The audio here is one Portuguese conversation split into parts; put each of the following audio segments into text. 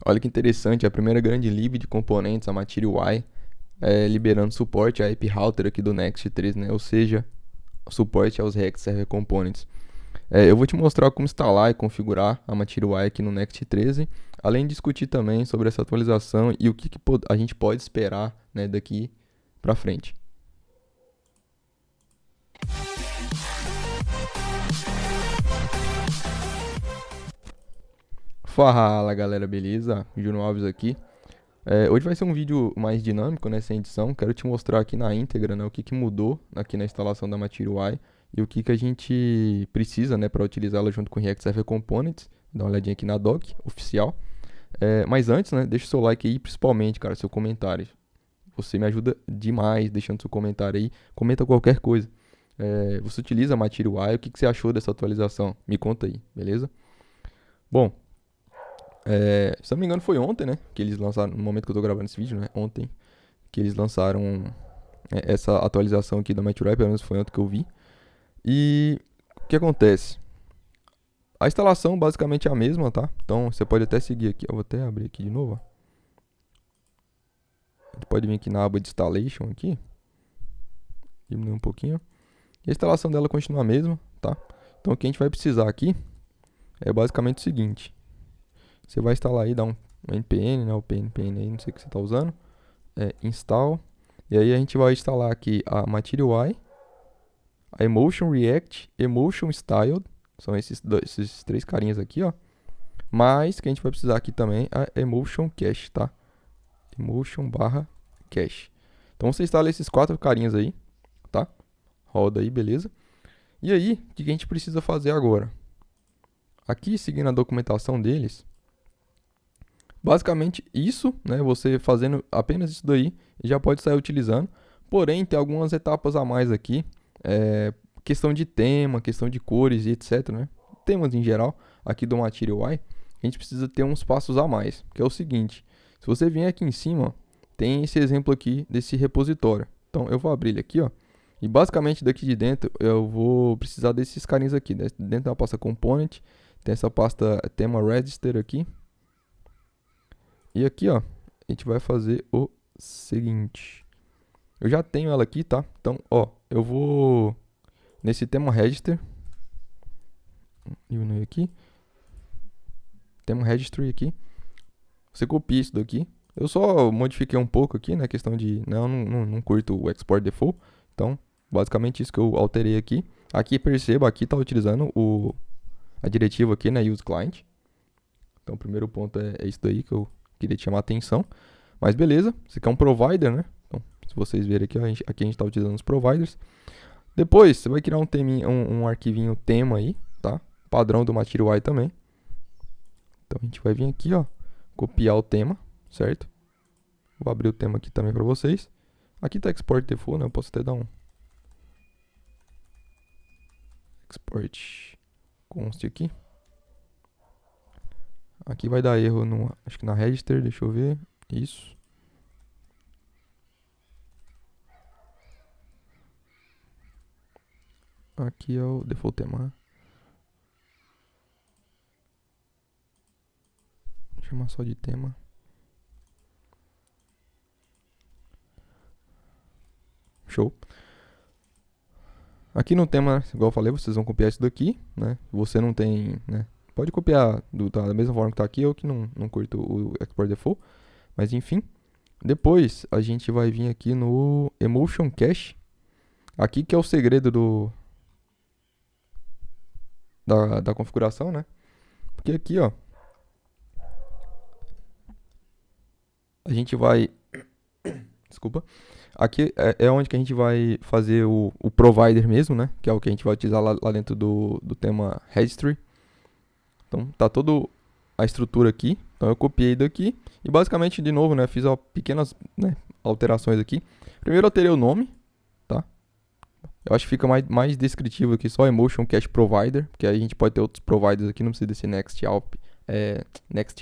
Olha que interessante, a primeira grande lib de componentes, a Material UI, liberando suporte a App Router aqui do Next 3, né? Ou seja, suporte aos React Server Components. Eu vou te mostrar como instalar e configurar a Material UI aqui no Next 13, além de discutir também sobre essa atualização e o que a gente pode esperar, né, daqui para frente. Fala galera, beleza? Juno Alves aqui. Hoje vai ser um vídeo mais dinâmico, né, sem edição. Quero te mostrar aqui na íntegra, né, o que mudou aqui na instalação da Material UI e o que a gente precisa, né, para utilizá-la junto com o React Server Components. Dá uma olhadinha aqui na doc oficial. Mas antes, né, deixa o seu like aí, principalmente, cara, seu comentário. Você me ajuda demais deixando seu comentário aí. Comenta qualquer coisa. Você utiliza a Material UI, o que você achou dessa atualização? Me conta aí, beleza? Bom, se não me engano foi ontem, né? Que eles lançaram, no momento que eu tô gravando esse vídeo, né? Ontem, que eles lançaram essa atualização aqui da Material, pelo menos foi ontem que eu vi. E o que acontece? A instalação basicamente é a mesma, tá? Então você pode até seguir aqui. Eu vou até abrir aqui de novo. Ó. Você pode vir aqui na aba de Installation aqui. Diminuir um pouquinho. E a instalação dela continua a mesma, tá? Então o que a gente vai precisar aqui é basicamente o seguinte. Você vai instalar aí, dá um npm, né? O pnpn aí, não sei o que você está usando. Install. E aí a gente vai instalar aqui a Material UI, a Emotion React, Emotion Styled. São esses três carinhas aqui, ó. Mas que a gente vai precisar aqui também a Emotion Cache, tá? Emotion barra Cache. Então você instala esses quatro carinhas aí, tá? Roda aí, beleza? E aí, o que a gente precisa fazer agora? Aqui, seguindo a documentação deles, basicamente isso, né? Você fazendo apenas isso daí, já pode sair utilizando. Porém, tem algumas etapas a mais aqui. Questão de tema, questão de cores e etc, né? Temas em geral, aqui do Material UI, a gente precisa ter uns passos a mais. Que é o seguinte, se você vier aqui em cima, ó, tem esse exemplo aqui desse repositório. Então, eu vou abrir ele aqui, ó. E basicamente daqui de dentro, eu vou precisar desses carinhos aqui. Né? Dentro da pasta Component, tem essa pasta tema Register aqui. E aqui, ó, a gente vai fazer o seguinte. Eu já tenho ela aqui, tá? Então, ó, eu vou nesse tema Register. Diminuir aqui. Tema Registry aqui. Você copia isso daqui. Eu só modifiquei um pouco aqui, né? Questão de... Não curto o Export Default. Então, basicamente isso que eu alterei aqui. Aqui, perceba, aqui tá utilizando a diretiva aqui, né? Use Client. Então, o primeiro ponto é isso daí que eu queria te chamar a atenção. Mas beleza, você quer um provider, né? Então, se vocês verem aqui, aqui a gente está utilizando os providers. Depois, você vai criar um arquivinho tema aí, tá? Padrão do Material UI também. Então, a gente vai vir aqui, ó, copiar o tema, certo? Vou abrir o tema aqui também para vocês. Aqui tá Export Default, né? Eu posso até dar um Export Const aqui. Aqui vai dar erro, acho que na Register, deixa eu ver. Isso. Aqui é o default tema. Chamar só de tema. Show. Aqui no tema, igual eu falei, vocês vão copiar isso daqui, né? Você não tem, né? Pode copiar da mesma forma que tá aqui, eu que não curto o Export Default. Mas enfim. Depois, a gente vai vir aqui no Emotion Cache. Aqui que é o segredo da configuração, né? Porque aqui, ó, a gente vai... Desculpa. Aqui é onde que a gente vai fazer o provider mesmo, né? Que é o que a gente vai utilizar lá dentro do tema Registry. Então, tá toda a estrutura aqui. Então, eu copiei daqui. E basicamente, de novo, né? Fiz pequenas, né, alterações aqui. Primeiro, eu alterei o nome, tá? Eu acho que fica mais descritivo aqui só Emotion Cache Provider. Porque aí a gente pode ter outros providers aqui. Não precisa desse Next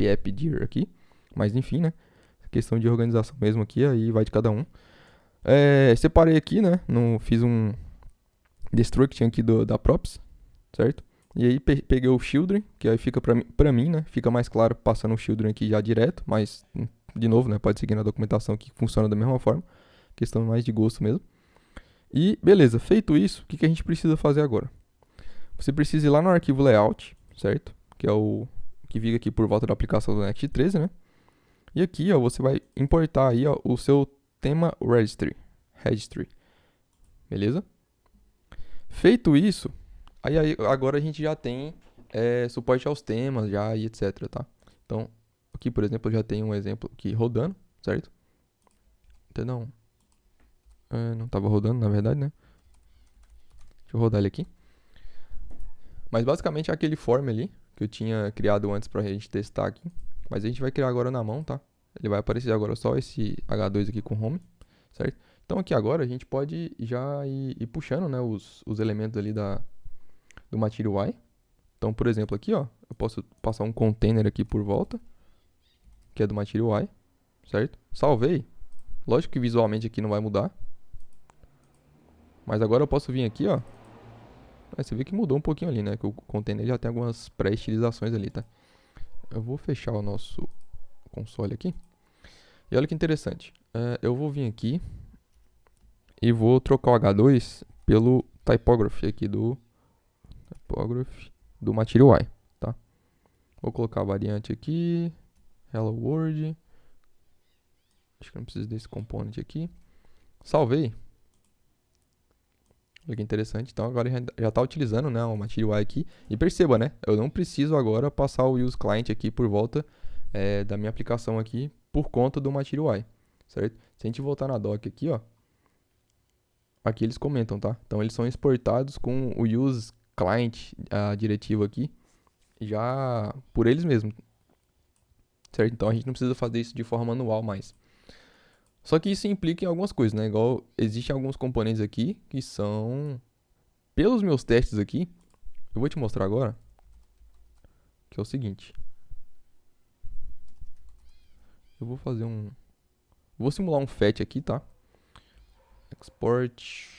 App Dir aqui. Mas, enfim, né? Questão de organização mesmo aqui. Aí vai de cada um. Separei aqui, né? Fiz um destruction aqui da props, certo? E aí peguei o children, que aí fica pra mim, né? Fica mais claro passando o children aqui já direto, mas, de novo, né? Pode seguir na documentação que funciona da mesma forma. Questão mais de gosto mesmo. E beleza, feito isso, o que a gente precisa fazer agora? Você precisa ir lá no arquivo layout, certo? Que é o que fica aqui por volta da aplicação do Next 13, né? E aqui, ó, você vai importar aí, ó, o seu tema registry. Beleza? Feito isso, aí agora a gente já tem suporte aos temas já e etc, tá? Então, aqui, por exemplo, eu já tenho um exemplo aqui rodando, certo? Então, não estava rodando, na verdade, né? Deixa eu rodar ele aqui. Mas basicamente é aquele form ali que eu tinha criado antes pra gente testar aqui. Mas a gente vai criar agora na mão, tá? Ele vai aparecer agora só esse H2 aqui com home, certo? Então aqui agora a gente pode já ir puxando, né, os elementos ali do Material UI. Então, por exemplo, aqui, ó, eu posso passar um container aqui por volta, que é do Material UI, certo? Salvei. Lógico que visualmente aqui não vai mudar. Mas agora eu posso vir aqui, ó. Você vê que mudou um pouquinho ali, né? Que o container já tem algumas pré-estilizações ali, tá? Eu vou fechar o nosso console aqui. E olha que interessante. Eu vou vir aqui e vou trocar o H2 pelo typography aqui do Material UI, tá? Vou colocar a variante aqui. Hello World. Acho que não preciso desse component aqui. Salvei. Olha que interessante. Então agora já está utilizando, né, o Material UI aqui. E perceba, né? Eu não preciso agora passar o use client aqui por volta da minha aplicação aqui por conta do Material UI, certo? Se a gente voltar na doc aqui, ó. Aqui eles comentam, tá? Então eles são exportados com o use client, a diretiva aqui, já por eles mesmos, certo? Então a gente não precisa fazer isso de forma manual mais. Só que isso implica em algumas coisas, né? Igual existem alguns componentes aqui que são, pelos meus testes aqui, eu vou te mostrar agora, que é o seguinte. Eu vou fazer vou simular um fetch aqui, tá? Export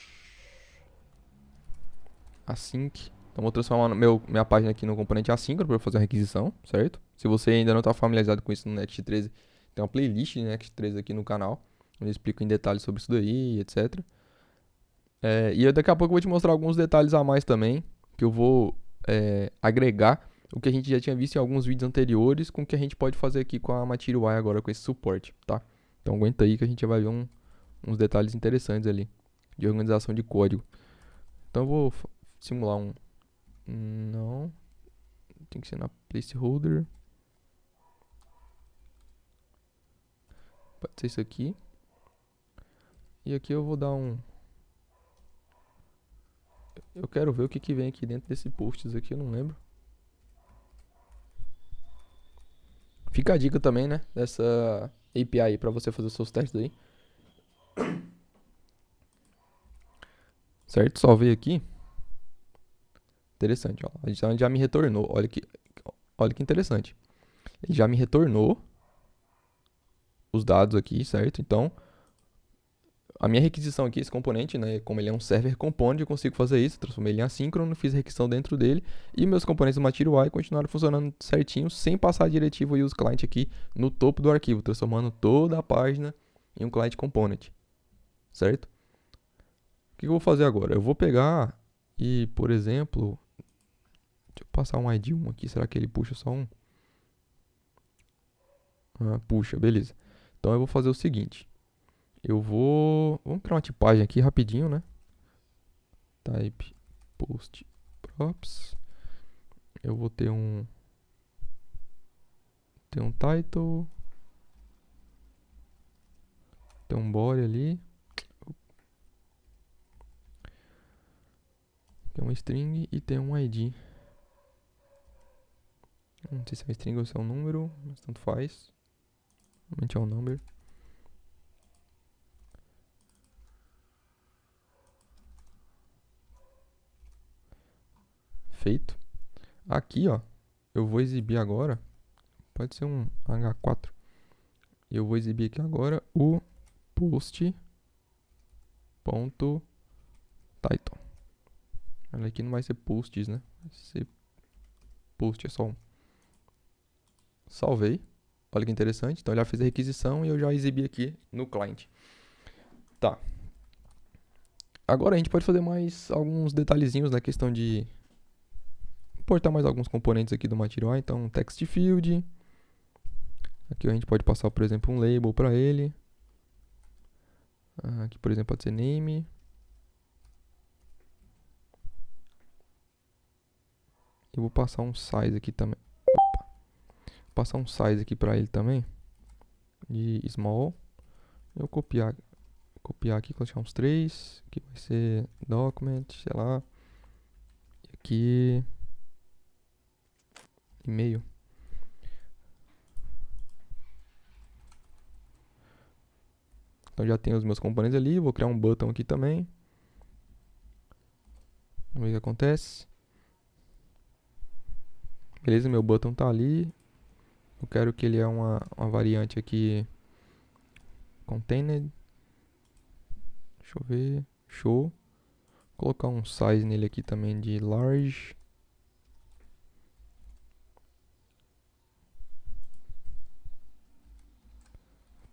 async. Então vou transformar minha página aqui no componente assíncrono para fazer a requisição, certo? Se você ainda não está familiarizado com isso no Next 13, tem uma playlist de Next 13 aqui no canal, onde eu explico em detalhes sobre isso daí, etc. E daqui a pouco eu vou te mostrar alguns detalhes a mais também, que eu vou agregar o que a gente já tinha visto em alguns vídeos anteriores com o que a gente pode fazer aqui com a Material UI agora, com esse suporte, tá? Então aguenta aí que a gente já vai ver uns detalhes interessantes ali, de organização de código. Então eu vou simular não, tem que ser na placeholder. Pode ser isso aqui. E aqui eu vou dar eu quero ver o que vem aqui dentro desse posts aqui, eu não lembro. Fica a dica também, né, dessa API aí pra você fazer os seus testes aí. Certo? Salvei aqui. Interessante, ó. Ele já me retornou. Olha que interessante. Ele já me retornou os dados aqui, certo? Então, a minha requisição aqui, esse componente, né, como ele é um server component, eu consigo fazer isso. Transformei ele em assíncrono, fiz a requisição dentro dele e meus componentes do Material UI continuaram funcionando certinho, sem passar a diretiva use client aqui no topo do arquivo, transformando toda a página em um client component, certo? O que eu vou fazer agora? Eu vou pegar e, por exemplo, deixa eu passar um ID 1 aqui, será que ele puxa só um? Puxa, beleza. Então eu vou fazer o seguinte. Vamos criar uma tipagem aqui rapidinho, né? Type post props. Eu vou ter um title. Tem um body ali. Tem uma string e tem um ID. Não sei se é uma string ou se é um número, mas tanto faz. Normalmente é um number. Feito. Aqui, ó, eu vou exibir agora. Pode ser um H4. Eu vou exibir aqui agora o post.title. Olha, aqui não vai ser posts, né? Vai ser Post é só um. Salvei. Olha que interessante. Então, ele já fez a requisição e eu já exibi aqui no client. Tá. Agora a gente pode fazer mais alguns detalhezinhos na questão de importar mais alguns componentes aqui do Material. Então, text field. Aqui a gente pode passar, por exemplo, um label para ele. Aqui, por exemplo, pode ser name. Eu vou passar um size aqui também. Opa. Vou passar um size aqui para ele também. De small. Eu copiar aqui, colocar uns 3. Aqui vai ser document, sei lá. E aqui e-mail. Então já tenho os meus componentes ali. Vou criar um button aqui também. Vamos ver o que acontece. Beleza, meu button tá ali. Eu quero que ele é uma variante aqui contained. Deixa eu ver. Show. Vou colocar um size nele aqui também de large.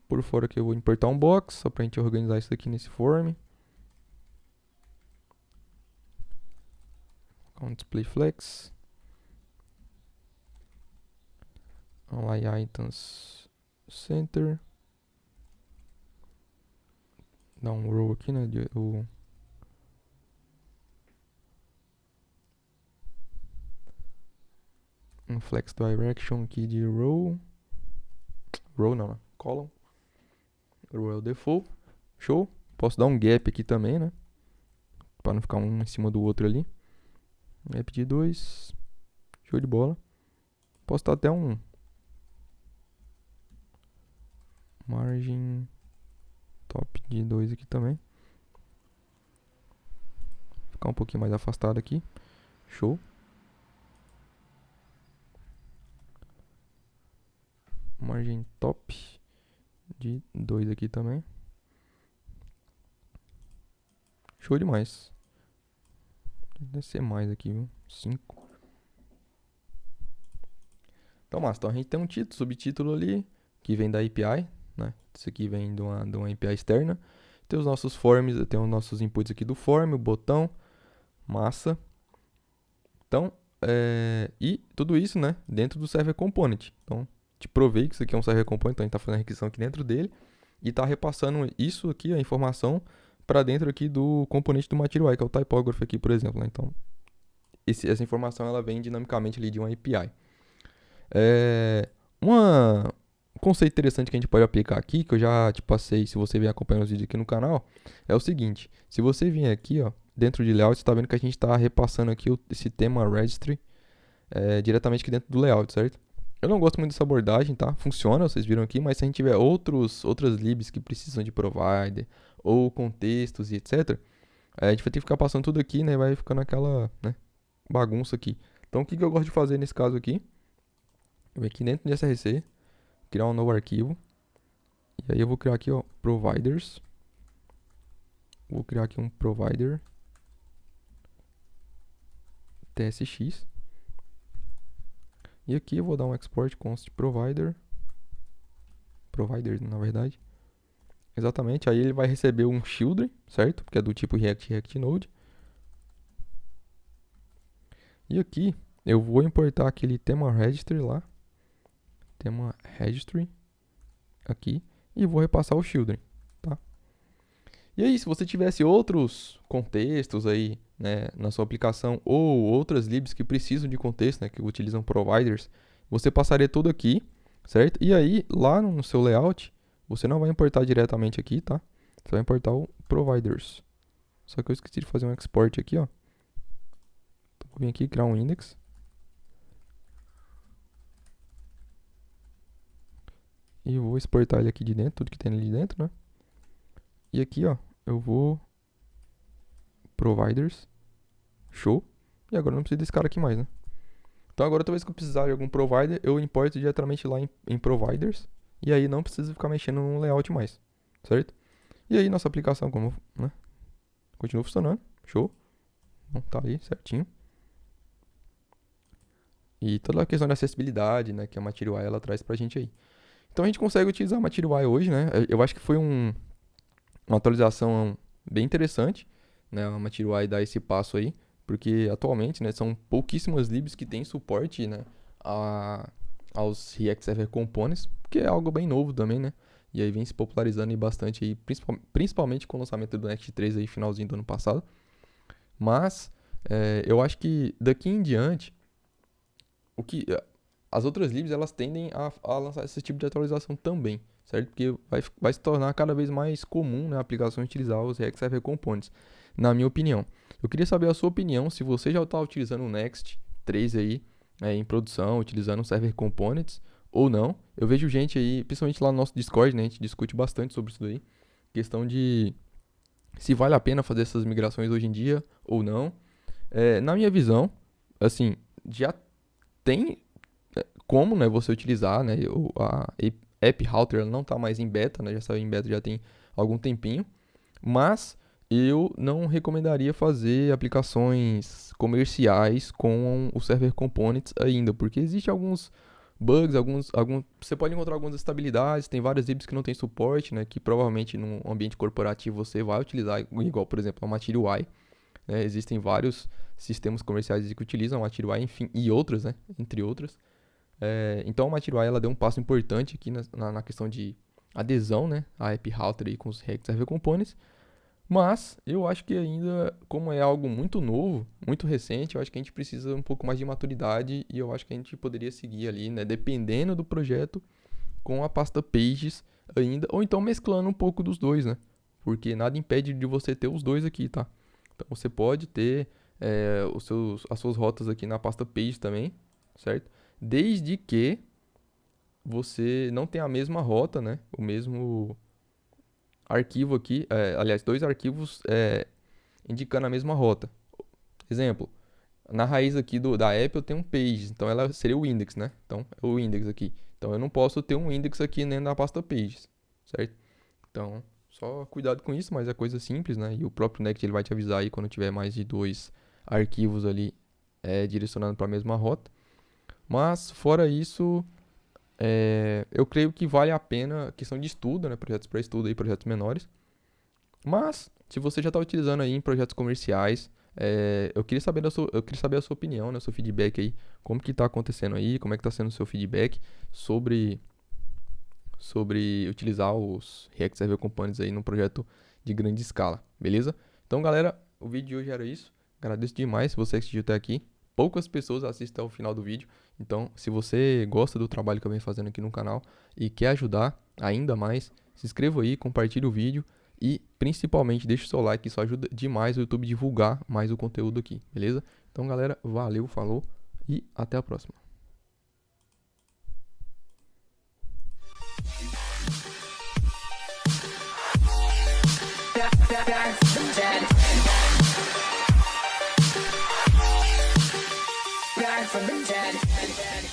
Por fora aqui eu vou importar um box, só pra gente organizar isso aqui nesse form. Um display flex. Align items center. Dá um row aqui, né? Um flex direction aqui de row. Row não, column. Row é o default. Show. Posso dar um gap aqui também, né? Para não ficar um em cima do outro ali. Gap de 2. Show de bola. Posso dar até um margin top de 2 aqui também. Ficar um pouquinho mais afastado aqui. Show. Margin top de 2 aqui também. Show demais. Deve ser mais aqui, viu? 5. Então, massa. Então, a gente tem um título, subtítulo ali, que vem da API, né? Isso aqui vem de uma API externa. Tem os nossos forms, tem os nossos inputs aqui do form, o botão, massa. Então, e tudo isso, né? Dentro do Server Component. Então, te provei que isso aqui é um Server Component, então a gente está fazendo a requisição aqui dentro dele. E está repassando isso aqui, a informação, para dentro aqui do componente do Material, que é o typography aqui, por exemplo, né? Então, essa informação ela vem dinamicamente ali de uma API. Um conceito interessante que a gente pode aplicar aqui, que eu já te passei, se você vem acompanhando os vídeos aqui no canal, é o seguinte: se você vier aqui, ó, dentro de layout, você está vendo que a gente está repassando aqui esse tema registry diretamente aqui dentro do layout, certo? Eu não gosto muito dessa abordagem, tá? Funciona, vocês viram aqui, mas se a gente tiver outras libs que precisam de provider, ou contextos e etc., a gente vai ter que ficar passando tudo aqui, né? Vai ficando aquela, né, bagunça aqui. Então, o que eu gosto de fazer nesse caso aqui? Eu venho aqui dentro de SRC, criar um novo arquivo. E aí eu vou criar aqui, ó, providers. Vou criar aqui um provider tsx. E aqui eu vou dar um export const provider. Providers, na verdade. Exatamente, aí ele vai receber um children, certo? Porque é do tipo React Node. E aqui eu vou importar aquele tema registry lá. Tema registry. Aqui. E vou repassar o children, tá? E aí, se você tivesse outros contextos aí, né, na sua aplicação, ou outras libs que precisam de contexto, né, que utilizam providers, você passaria tudo aqui, certo? E aí, lá no seu layout, você não vai importar diretamente aqui, tá? Você vai importar o providers. Só que eu esqueci de fazer um export aqui, ó. Então, vou vir aqui criar um index. E eu vou exportar ele aqui de dentro, tudo que tem ali dentro, né? E aqui, ó, eu vou providers. Show. E agora não preciso desse cara aqui mais, né? Então agora toda vez que eu precisar de algum provider, eu importo diretamente lá em providers. E aí não preciso ficar mexendo no layout mais, certo? E aí nossa aplicação, como, né, continua funcionando. Show. Então, tá aí certinho. e toda a questão de acessibilidade, né, que a Material ela traz pra gente aí. Então a gente consegue utilizar a Material hoje, né? Eu acho que foi uma atualização bem interessante, né? A Material dá esse passo aí, porque atualmente, né, são pouquíssimas libs que têm suporte, né, aos React Server Components, que é algo bem novo também, né? E aí vem se popularizando aí bastante aí, principalmente com o lançamento do Next 3 aí, finalzinho do ano passado. Mas eu acho que daqui em diante, o que as outras libs elas tendem a lançar esse tipo de atualização também, certo? Porque vai se tornar cada vez mais comum, né, a aplicação utilizar os React Server Components, na minha opinião. Eu queria saber a sua opinião, se você já está utilizando o Next 3 aí em produção, utilizando o Server Components ou não. Eu vejo gente aí, principalmente lá no nosso Discord, né, a gente discute bastante sobre isso daí, questão de se vale a pena fazer essas migrações hoje em dia ou não. Na minha visão, assim, já tem como, né, você utilizar, né, a App Router ela não está mais em beta, né, já saiu em beta já tem algum tempinho, mas eu não recomendaria fazer aplicações comerciais com o Server Components ainda, porque existe alguns bugs, você pode encontrar algumas instabilidades, tem várias libs que não tem suporte, né, que provavelmente num ambiente corporativo você vai utilizar, igual, por exemplo, a Material UI, né, existem vários sistemas comerciais que utilizam a Material UI, enfim, e outras, né, entre outras. Então a Material UI ela deu um passo importante aqui na questão de adesão, né, à App Router aí com os React Server Components, mas eu acho que ainda, como é algo muito novo, muito recente, eu acho que a gente precisa um pouco mais de maturidade e eu acho que a gente poderia seguir ali, né, dependendo do projeto, com a pasta Pages ainda, ou então mesclando um pouco dos dois, né, porque nada impede de você ter os dois aqui, tá? Então você pode ter as suas rotas aqui na pasta Pages também, certo? Desde que você não tenha a mesma rota, né, o mesmo arquivo aqui, aliás, dois arquivos indicando a mesma rota. Exemplo, na raiz aqui da app eu tenho um pages, então ela seria o index, né? Então, é o index aqui. Então, eu não posso ter um index aqui nem na pasta pages, certo? Então, só cuidado com isso, mas é coisa simples, né? E o próprio Next ele vai te avisar aí quando tiver mais de dois arquivos ali direcionando para a mesma rota. Mas, fora isso, eu creio que vale a pena questão de estudo, né? Projetos para estudo aí, projetos menores. Mas, se você já está utilizando aí em projetos comerciais, eu queria saber a sua opinião, né, seu feedback aí, como que está acontecendo aí, como é que está sendo o seu feedback sobre utilizar os React Server Components aí num projeto de grande escala, beleza? Então, galera, o vídeo de hoje era isso. Agradeço demais se você assistiu até aqui. Poucas pessoas assistem até o final do vídeo, então se você gosta do trabalho que eu venho fazendo aqui no canal e quer ajudar ainda mais, se inscreva aí, compartilhe o vídeo e principalmente deixe o seu like, isso ajuda demais o YouTube divulgar mais o conteúdo aqui, beleza? Então galera, valeu, falou e até a próxima. Back from the dead.